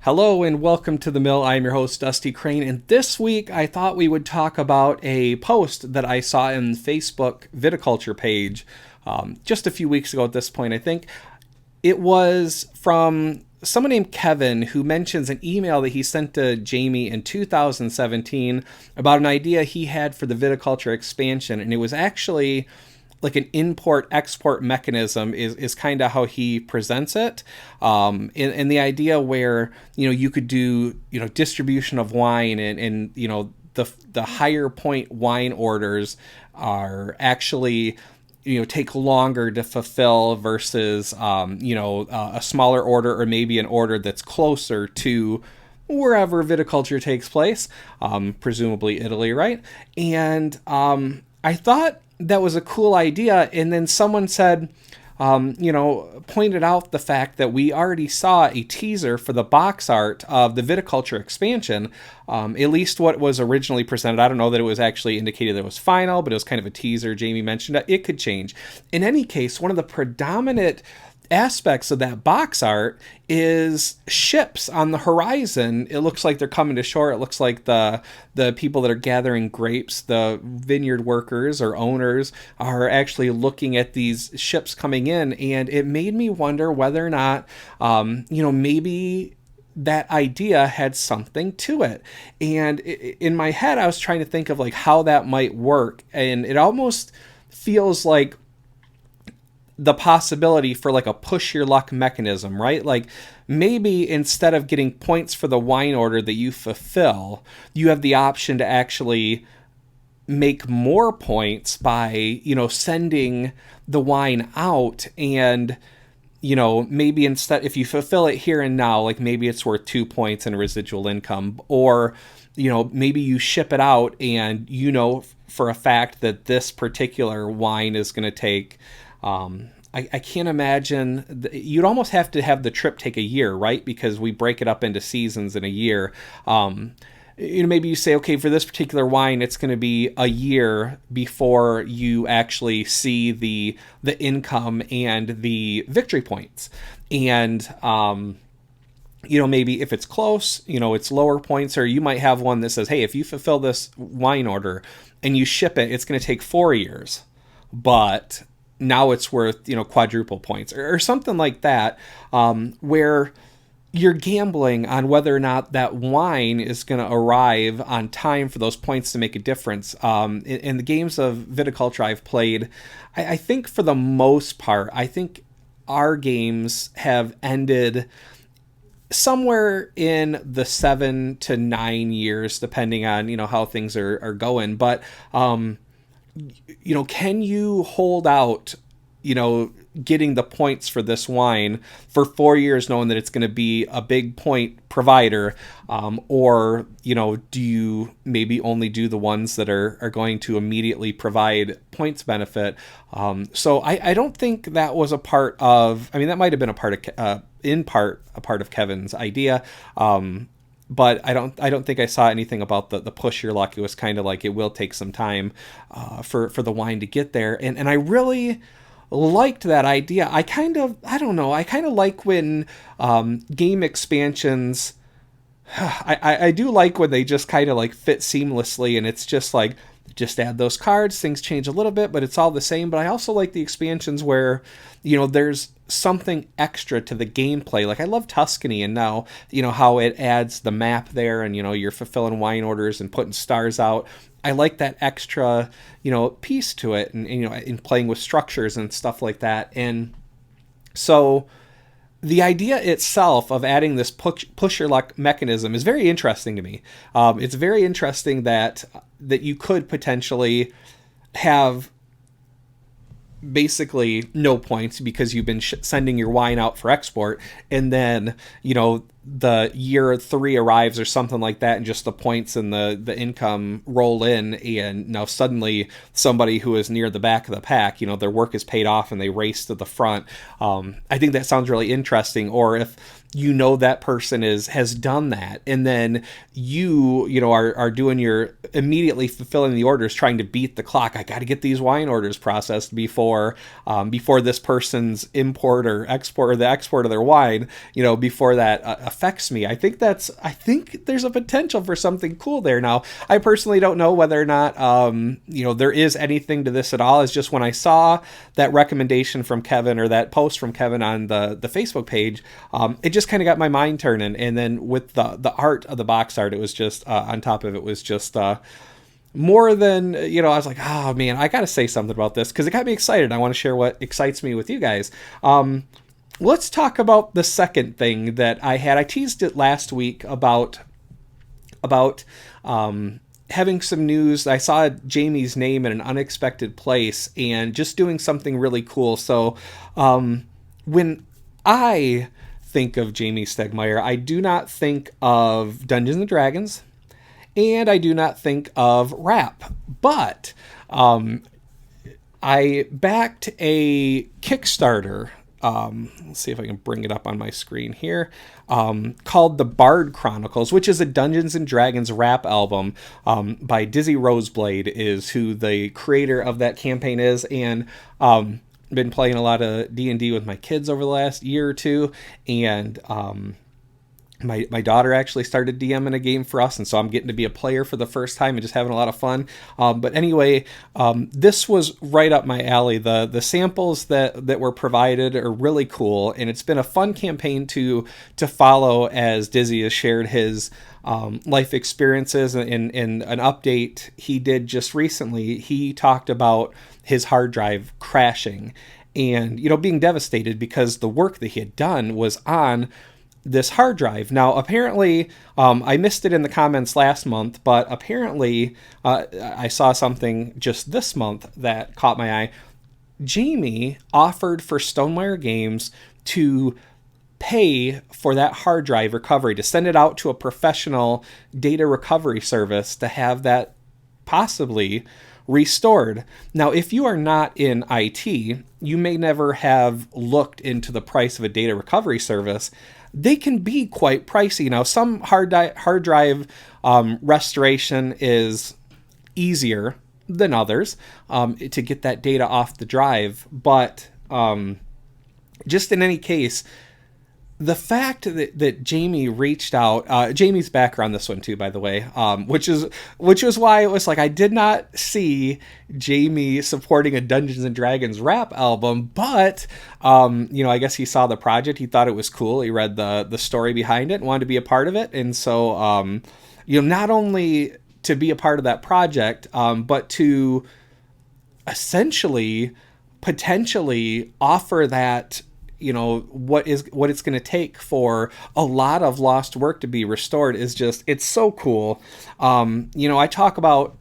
Hello and welcome to the Mill. I'm your host, Dusty Crane, and this week I thought we would talk about a post that I saw in the Facebook Viticulture page just a few weeks ago at this point, I think. It was from someone named Kevin who mentions an email that he sent to Jamey in 2017 about an idea he had for the viticulture expansion, and it was actually like an import-export mechanism is kind of how he presents it. And the idea where, you could do, distribution of wine and the higher point wine orders are actually, take longer to fulfill versus, a smaller order or maybe an order that's closer to wherever viticulture takes place, presumably Italy, right? And I thought that was a cool idea. And then someone said, pointed out the fact that we already saw a teaser for the box art of the viticulture expansion, at least what was originally presented. I don't know that it was actually indicated that it was final, but it was kind of a teaser. Jamey mentioned it could change. In any case, one of the predominant aspects of that box art is ships on the horizon. It looks like they're coming to shore. It looks like the people that are gathering grapes, the vineyard workers or owners, are actually looking at these ships coming in, and it made me wonder whether or not maybe that idea had something to it. And in my head I was trying to think of like how that might work, and it almost feels like the possibility for like a push your luck mechanism, right? Like maybe instead of getting points for the wine order that you fulfill, you have the option to actually make more points by, sending the wine out. And, maybe instead, if you fulfill it here and now, like maybe it's worth 2 points in residual income, or, maybe you ship it out and for a fact that this particular wine is going to take, I can't imagine. You'd almost have to have the trip take a year, right? Because we break it up into seasons in a year. Maybe you say, okay, for this particular wine, it's going to be a year before you actually see the income and the victory points. And maybe if it's close, it's lower points, or you might have one that says, hey, if you fulfill this wine order and you ship it, it's going to take 4 years, but now it's worth, quadruple points or something like that, where you're gambling on whether or not that wine is going to arrive on time for those points to make a difference. In the games of viticulture I've played, I think for the most part, I think our games have ended somewhere in the 7 to 9 years, depending on, how things are going. But, can you hold out, getting the points for this wine for 4 years, knowing that it's going to be a big point provider? Or, do you maybe only do the ones that are going to immediately provide points benefit? So I don't think that was a part of, that might've been a part of, a part of Kevin's idea. But I don't think I saw anything about the push your luck. It was kind of like it will take some time for the wine to get there. And I really liked that idea. I kind of like when game expansions, I do like when they just kind of like fit seamlessly, and it's just like, just add those cards, things change a little bit, but it's all the same. But I also like the expansions where, there's something extra to the gameplay. Like I love Tuscany, and now, how it adds the map there, and, you're fulfilling wine orders and putting stars out. I like that extra, piece to it, and in playing with structures and stuff like that. And so the idea itself of adding this push your luck mechanism is very interesting to me. It's very interesting that you could potentially have basically no points because you've been sending your wine out for export, and then the year 3 arrives or something like that, and just the points and the income roll in, and now suddenly somebody who is near the back of the pack, their work is paid off and they race to the front. I think that sounds really interesting. Or if that person has done that, and then you are doing your immediately fulfilling the orders, trying to beat the clock. I got to get these wine orders processed before this person's import or export, or the export of their wine, before that a affects me. I think there's a potential for something cool there. Now, I personally don't know whether or not, there is anything to this at all. It's just when I saw that recommendation from Kevin, or that post from Kevin on the Facebook page, it just kind of got my mind turning. And then with the art of the box art, it was just, on top of it was just, more than, I was like, oh man, I got to say something about this because it got me excited. I want to share what excites me with you guys. Let's talk about the second thing that I had. I teased it last week about having some news. I saw Jamey's name in an unexpected place and just doing something really cool. So when I think of Jamey Stegmaier, I do not think of Dungeons and Dragons, and I do not think of rap, but I backed a Kickstarter. Let's see if I can bring it up on my screen here, called The Bard Chronicles, which is a Dungeons and Dragons rap album by Dizzy Roseblaze is who the creator of that campaign is, and been playing a lot of D&D with my kids over the last year or two, and my daughter actually started DMing a game for us, and so I'm getting to be a player for the first time and just having a lot of fun. But anyway, this was right up my alley. The samples that were provided are really cool, and it's been a fun campaign to follow as Dizzy has shared his life experiences. In an update he did just recently, he talked about his hard drive crashing and being devastated because the work that he had done was on this hard drive. Now, apparently, I missed it in the comments last month, but apparently I saw something just this month that caught my eye. Jamey offered for Stonemaier Games to pay for that hard drive recovery, to send it out to a professional data recovery service to have that possibly restored. Now, if you are not in IT, you may never have looked into the price of a data recovery service. They can be quite pricey. Now, some hard drive restoration is easier than others to get that data off the drive. But just in any case, the fact that Jamey reached out, Jamey's back on this one too, by the way, which was why it was like I did not see Jamey supporting a Dungeons and Dragons rap album, but I guess he saw the project, he thought it was cool, he read the story behind it, and wanted to be a part of it, and so not only to be a part of that project, but to essentially potentially offer that. What it's going to take for a lot of lost work to be restored is just, it's so cool. I talk about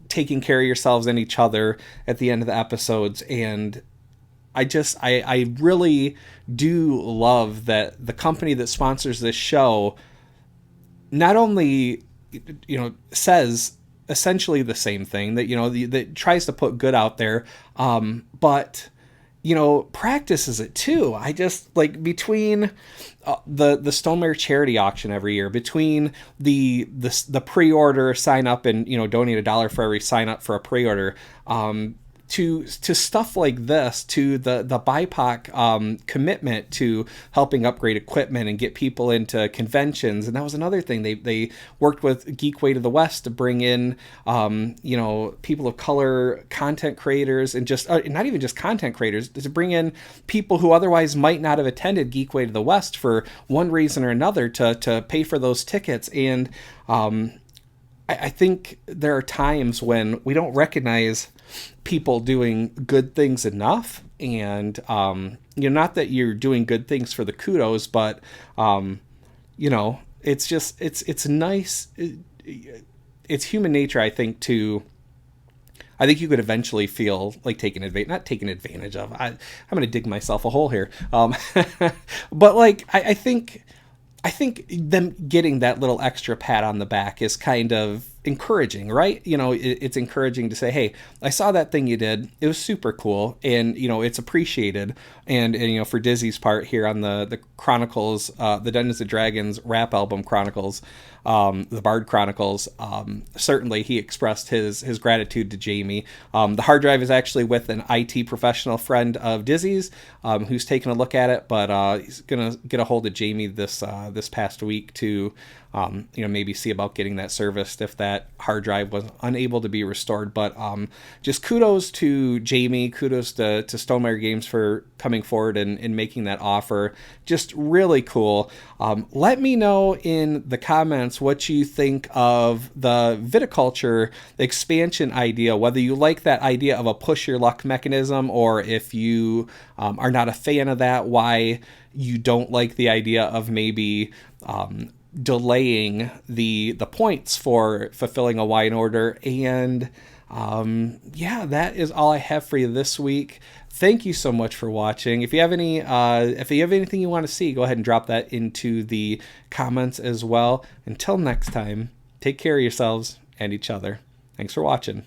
taking care of yourselves and each other at the end of the episodes, and I really do love that the company that sponsors this show not only says essentially the same thing, that that tries to put good out there, but practices it too. I just between the Stonemaier charity auction every year, between the pre-order sign up and donate $1 for every sign up for a pre-order, to stuff like this, to the BIPOC commitment to helping upgrade equipment and get people into conventions. And that was another thing. They worked with Geek Way to the West to bring in, people of color, content creators, and just not even just content creators, to bring in people who otherwise might not have attended Geek Way to the West for one reason or another to pay for those tickets. And I think there are times when we don't recognize people doing good things enough, and not that you're doing good things for the kudos, but it's just it's nice. It's human nature, I think you could eventually feel like not taken advantage of. I'm going to dig myself a hole here, but I think them getting that little extra pat on the back is kind of encouraging, right? It's encouraging to say, hey, I saw that thing you did. It was super cool, and it's appreciated. And for Dizzy's part here on the Chronicles, the Dungeons and Dragons rap album Chronicles, the Bard Chronicles, certainly he expressed his gratitude to Jamey. The hard drive is actually with an IT professional friend of Dizzy's, who's taken a look at it, but he's gonna get a hold of Jamey this past week to maybe see about getting that serviced if that hard drive was unable to be restored. But just kudos to Jamey, kudos to Stonemaier Games for coming forward and making that offer. Just really cool. Let me know in the comments what you think of the Viticulture expansion idea, whether you like that idea of a push your luck mechanism, or if you are not a fan of that, why you don't like the idea of maybe delaying the points for fulfilling a wine order. And that is all I have for you this week. Thank you so much for watching. If you have anything you want to see, go ahead and drop that into the comments as well. Until next time, take care of yourselves and each other. Thanks for watching.